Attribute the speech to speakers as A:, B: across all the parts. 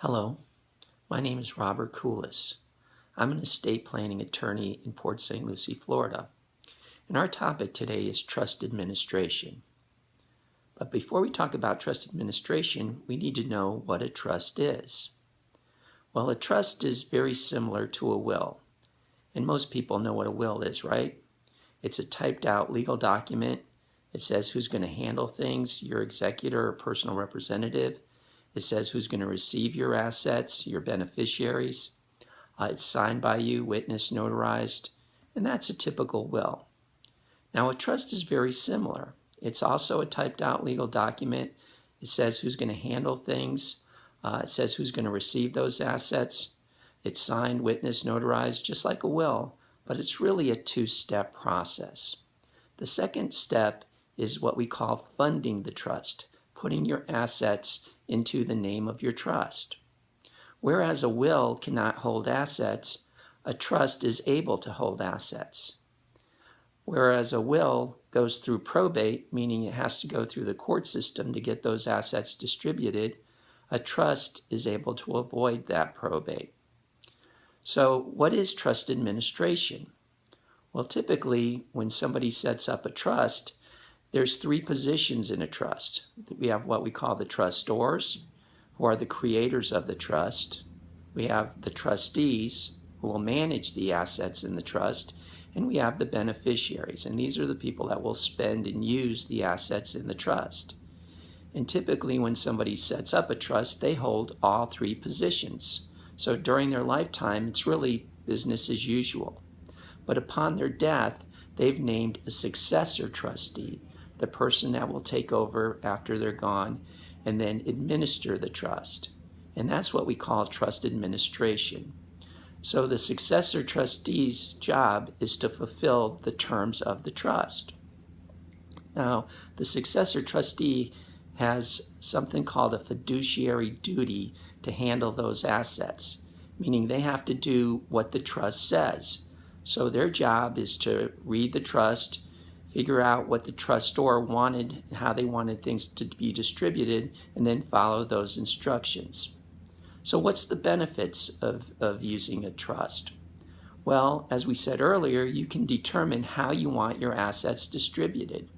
A: Hello, my name is Robert Kulas. I'm an estate planning attorney in Port St. Lucie, Florida. And our topic today is trust administration. But before we talk about trust administration, we need to know what a trust is. Well, a trust is very similar to a will. And most people know what a will is, right? It's a typed out legal document. It says who's going to handle things, your executor or personal representative. It says who's going to receive your assets, your beneficiaries. It's signed by you, witnessed, notarized, and that's a typical will. Now, a trust is very similar. It's also a typed out legal document. It says who's going to handle things. It says who's going to receive those assets. It's signed, witnessed, notarized, just like a will, but it's really a two-step process. The second step is what we call funding the trust, putting your assets into the name of your trust. Whereas a will cannot hold assets, a trust is able to hold assets. Whereas a will goes through probate, meaning it has to go through the court system to get those assets distributed, a trust is able to avoid that probate. So what is trust administration? Well, typically when somebody sets up a trust, there's three positions in a trust. We have what we call the trustors, who are the creators of the trust. We have the trustees, who will manage the assets in the trust, and we have the beneficiaries, and these are the people that will spend and use the assets in the trust. And typically when somebody sets up a trust, they hold all three positions. So during their lifetime, it's really business as usual. But upon their death, they've named a successor trustee, the person that will take over after they're gone and then administer the trust. And that's what we call trust administration. So the successor trustee's job is to fulfill the terms of the trust. Now, the successor trustee has something called a fiduciary duty to handle those assets, meaning they have to do what the trust says. So their job is to read the trust, figure out what the trustor wanted, how they wanted things to be distributed, and then follow those instructions. So what's the benefits of using a trust? Well, as we said earlier, you can determine how you want your assets distributed.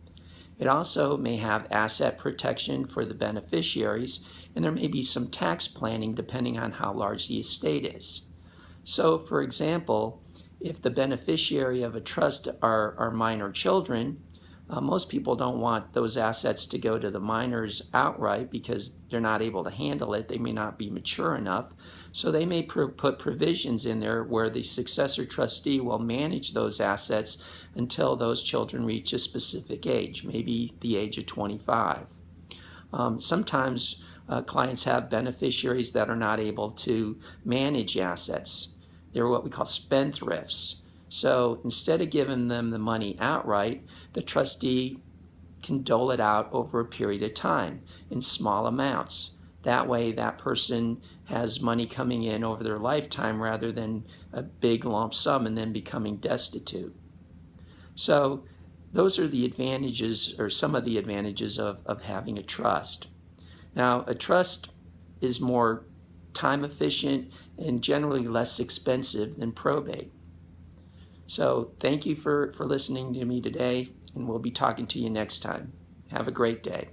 A: It also may have asset protection for the beneficiaries, and there may be some tax planning depending on how large the estate is. So, for example, if the beneficiary of a trust are minor children, most people don't want those assets to go to the minors outright because they're not able to handle it. They may not be mature enough. So they may put provisions in there where the successor trustee will manage those assets until those children reach a specific age, maybe the age of 25. Sometimes clients have beneficiaries that are not able to manage assets. They're what we call spendthrifts. So instead of giving them the money outright, the trustee can dole it out over a period of time in small amounts. That way that person has money coming in over their lifetime rather than a big lump sum and then becoming destitute. So those are the advantages, or some of the advantages of having a trust. Now, a trust is more time efficient and generally less expensive than probate. So thank you for listening to me today, and we'll be talking to you next time. Have a great day.